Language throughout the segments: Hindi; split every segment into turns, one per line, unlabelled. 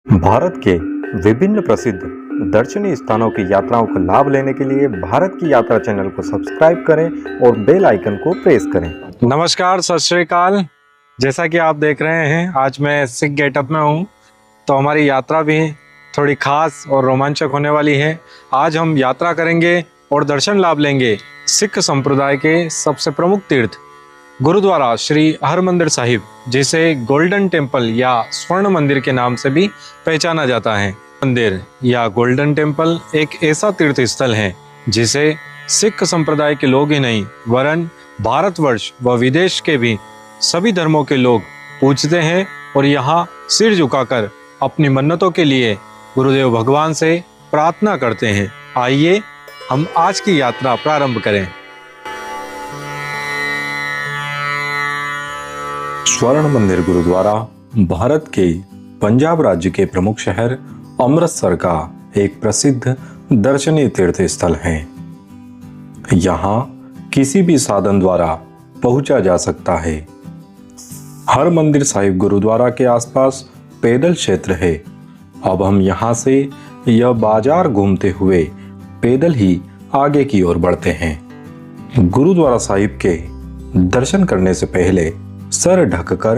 भारत के विभिन्न प्रसिद्ध दर्शनीय स्थानों की यात्राओं का लाभ लेने के लिए भारत की यात्रा चैनल को सब्सक्राइब करें और बेल आइकन को प्रेस करें।
नमस्कार, सत श्री अकाल। जैसा कि आप देख रहे हैं, आज मैं सिख गेटअप में हूँ, तो हमारी यात्रा भी थोड़ी खास और रोमांचक होने वाली है। आज हम यात्रा करेंगे और दर्शन लाभ लेंगे सिख संप्रदाय के सबसे प्रमुख तीर्थ गुरुद्वारा श्री हरमंदिर साहिब, जिसे गोल्डन टेम्पल या स्वर्ण मंदिर के नाम से भी पहचाना जाता है। मंदिर या गोल्डन टेम्पल एक ऐसा तीर्थ स्थल है जिसे सिख संप्रदाय के लोग ही नहीं वरन भारतवर्ष व विदेश के भी सभी धर्मों के लोग पूजते हैं और यहाँ सिर झुकाकर अपनी मन्नतों के लिए गुरुदेव भगवान से प्रार्थना करते हैं। आइए हम आज की यात्रा प्रारंभ करें।
स्वर्ण मंदिर गुरुद्वारा भारत के पंजाब राज्य के प्रमुख शहर अमृतसर का एक प्रसिद्ध दर्शनीय तीर्थ स्थल है। यहाँ किसी भी साधन द्वारा पहुंचा जा सकता है। हरमंदिर साहिब गुरुद्वारा के आसपास पैदल क्षेत्र है। अब हम यहाँ से यह बाजार घूमते हुए पैदल ही आगे की ओर बढ़ते हैं। गुरुद्वारा साहिब के दर्शन करने से पहले सर ढककर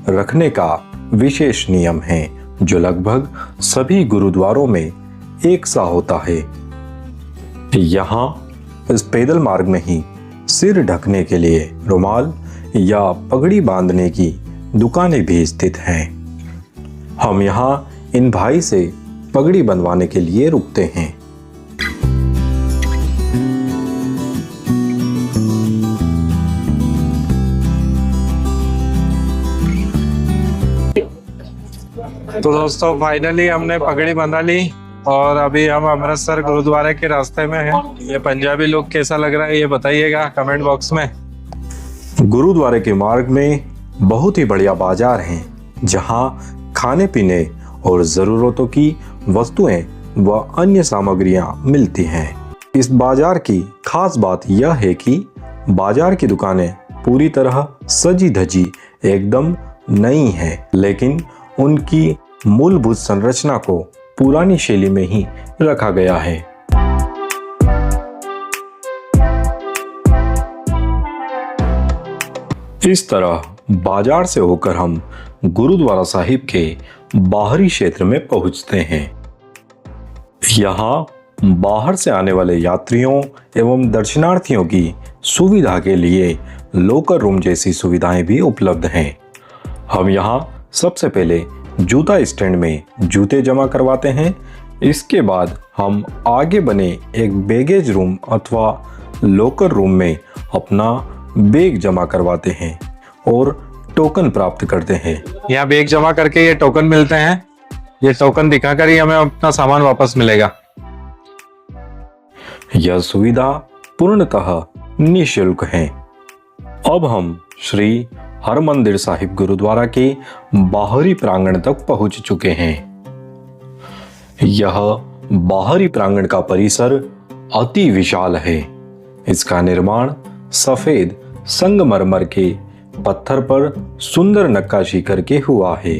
रखने का विशेष नियम है, जो लगभग सभी गुरुद्वारों में एक सा होता है। यहाँ इस पैदल मार्ग में ही सिर ढकने के लिए रुमाल या पगड़ी बांधने की दुकानें भी स्थित हैं। हम यहाँ इन भाई से पगड़ी बंधवाने के लिए रुकते हैं।
तो दोस्तों, फाइनली हमने पगड़ी बंधा ली और अभी हम अमृतसर गुरुद्वारे के रास्ते में हैं। ये पंजाबी लोग कैसा लग रहा है ये बताइएगा कमेंट बॉक्स में।
गुरुद्वारे के मार्ग में बहुत ही बढ़िया बाजार हैं, जहाँ खाने पीने और जरूरतों की वस्तुएं व अन्य सामग्रियां मिलती हैं। इस बाजार की खास बात यह है कि बाजार की दुकानें पूरी तरह सजी धजी एकदम नई हैं, लेकिन उनकी मूलभूत संरचना को पुरानी शैली में ही रखा गया है। इस तरह बाजार से होकर हम गुरुद्वारा साहिब के बाहरी क्षेत्र में पहुंचते हैं। यहाँ बाहर से आने वाले यात्रियों एवं दर्शनार्थियों की सुविधा के लिए लॉकर रूम जैसी सुविधाएं भी उपलब्ध हैं। हम यहाँ सबसे पहले जूता स्टैंड में जूते जमा करवाते हैं। इसके बाद हम आगे बने एक बैगेज रूम अथवा लॉकर रूम में अपना बैग जमा करवाते हैं और टोकन प्राप्त करते हैं।
यहाँ बैग जमा करके ये टोकन मिलते हैं। ये टोकन दिखाकर ही हमें अपना सामान वापस मिलेगा।
यह सुविधा पूर्णतः निःशुल्क है। अब हम श्री हरमंदिर साहिब गुरुद्वारा के बाहरी प्रांगण तक पहुंच चुके हैं। यह बाहरी प्रांगण का परिसर अति विशाल है। इसका निर्माण सफेद संगमरमर के पत्थर पर सुंदर नक्काशी करके हुआ है।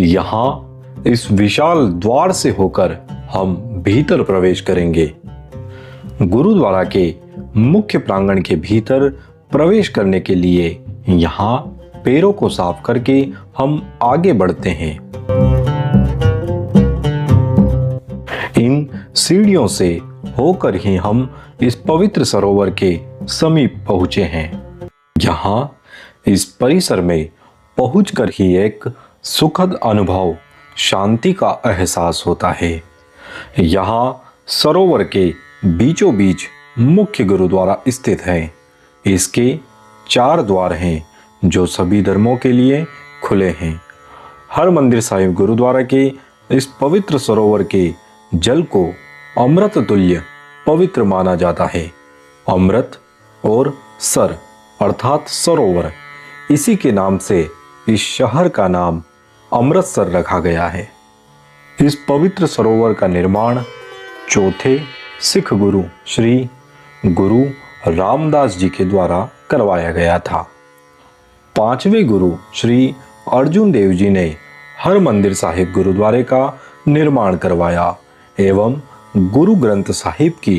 यहाँ इस विशाल द्वार से होकर हम भीतर प्रवेश करेंगे। गुरुद्वारा के मुख्य प्रांगण के भीतर प्रवेश करने के लिए यहाँ पैरों को साफ करके हम आगे बढ़ते हैं। इन सीढ़ियों से होकर ही हम इस पवित्र सरोवर के समीप पहुंचे हैं। यहाँ इस परिसर में पहुंचकर ही एक सुखद अनुभव, शांति का एहसास होता है। यहाँ सरोवर के बीचों बीच मुख्य गुरुद्वारा स्थित है। इसके 4 द्वार हैं जो सभी धर्मों के लिए खुले हैं। हरमंदिर साहिब गुरुद्वारा के इस पवित्र सरोवर के जल को अमृत तुल्य पवित्र माना जाता है। अमृत और सर अर्थात सरोवर, इसी के नाम से इस शहर का नाम अमृतसर रखा गया है। इस पवित्र सरोवर का निर्माण चौथे सिख गुरु श्री गुरु रामदास जी के द्वारा करवाया गया था। 5वें गुरु श्री अर्जुन देव जी ने हरमंदिर साहिब गुरुद्वारे का निर्माण करवाया एवं गुरु ग्रंथ साहिब की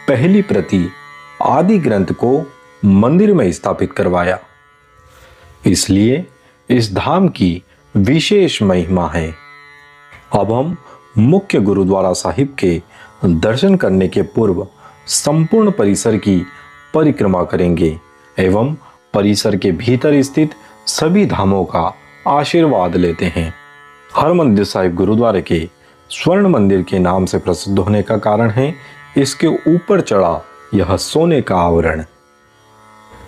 पहली प्रति आदि ग्रंथ को मंदिर में स्थापित करवाया। इसलिए इस धाम की विशेष महिमा है। अब हम मुख्य गुरुद्वारा साहिब के दर्शन करने के पूर्व संपूर्ण परिसर की परिक्रमा करेंगे एवं परिसर के भीतर स्थित सभी धामों का आशीर्वाद लेते हैं। हरमंदिर साहिब गुरुद्वारे के स्वर्ण मंदिर के नाम से प्रसिद्ध होने का कारण है इसके ऊपर चढ़ा यह सोने का आवरण।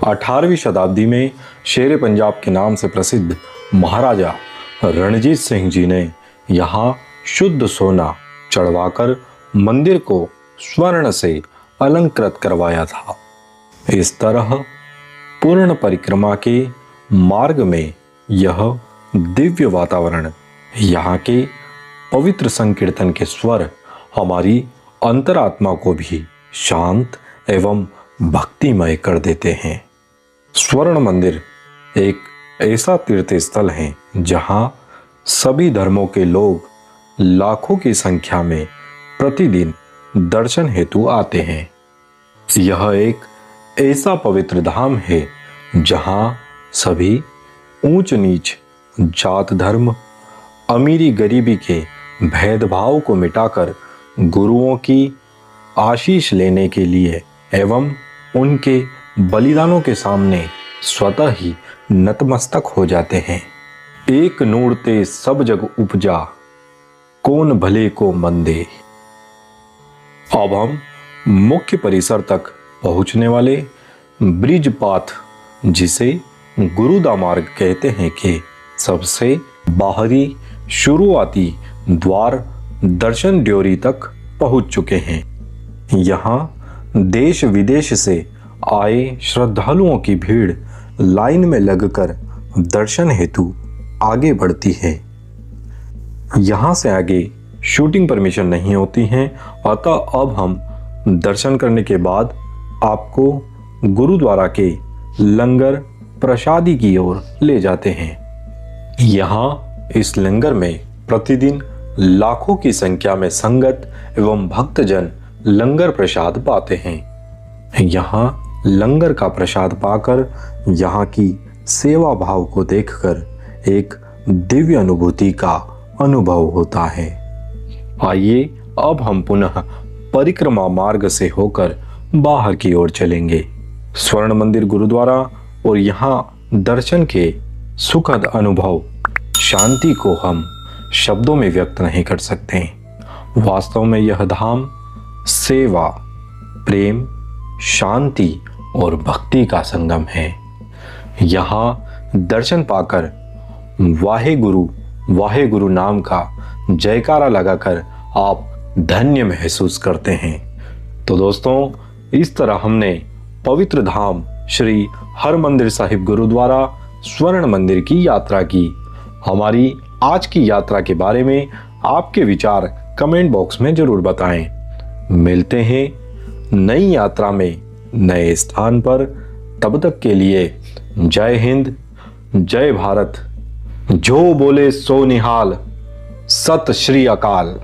18वीं शताब्दी में शेर पंजाब के नाम से प्रसिद्ध महाराजा रणजीत सिंह जी ने यहाँ शुद्ध सोना चढ़वाकर मंदिर को स्वर्ण से अलंकृत करवाया था। इस तरह पूर्ण परिक्रमा के मार्ग में यह दिव्य वातावरण, यहाँ के पवित्र संकीर्तन के स्वर हमारी अंतरात्मा को भी शांत एवं भक्तिमय कर देते हैं। स्वर्ण मंदिर एक ऐसा तीर्थ स्थल है जहाँ सभी धर्मों के लोग लाखों की संख्या में प्रतिदिन दर्शन हेतु आते हैं। यह एक ऐसा पवित्र धाम है जहाँ सभी ऊंच नीच, जात धर्म, अमीरी गरीबी के भेदभाव को मिटाकर गुरुओं की आशीष लेने के लिए एवं उनके बलिदानों के सामने स्वतः ही नतमस्तक हो जाते हैं। एक नूर ते सब जग उपजा, कौन भले को मंदे। अब हम मुख्य परिसर तक पहुंचने वाले ब्रिज पाथ, जिसे गुरुदा मार्ग कहते हैं, के सबसे बाहरी शुरुआती द्वार दर्शन ड्योरी तक पहुंच चुके हैं। यहाँ देश विदेश से आए श्रद्धालुओं की भीड़ लाइन में लगकर दर्शन हेतु आगे बढ़ती है। यहाँ से आगे शूटिंग परमिशन नहीं होती है, अतः अब हम दर्शन करने के बाद आपको गुरुद्वारा के लंगर प्रसादी की ओर ले जाते हैं। यहाँ इस लंगर में प्रतिदिन लाखों की संख्या में संगत एवं भक्तजन लंगर प्रसाद पाते हैं। यहाँ लंगर का प्रसाद पाकर यहाँ की सेवा भाव को देखकर एक दिव्य अनुभूति का अनुभव होता है। आइए अब हम पुनः परिक्रमा मार्ग से होकर बाहर की ओर चलेंगे। स्वर्ण मंदिर गुरुद्वारा और यहाँ दर्शन के सुखद अनुभव, शांति को हम शब्दों में व्यक्त नहीं कर सकते। वास्तव में यह धाम सेवा, प्रेम, शांति और भक्ति का संगम है। यहाँ दर्शन पाकर वाहे गुरु नाम का जयकारा लगाकर आप धन्य महसूस करते हैं। तो दोस्तों, इस तरह हमने पवित्र धाम श्री हरमंदिर साहिब गुरुद्वारा स्वर्ण मंदिर की यात्रा की। हमारी आज की यात्रा के बारे में आपके विचार कमेंट बॉक्स में जरूर बताएं। मिलते हैं नई यात्रा में नए स्थान पर। तब तक के लिए जय हिंद, जय भारत। जो बोले सो निहाल, सत श्री अकाल।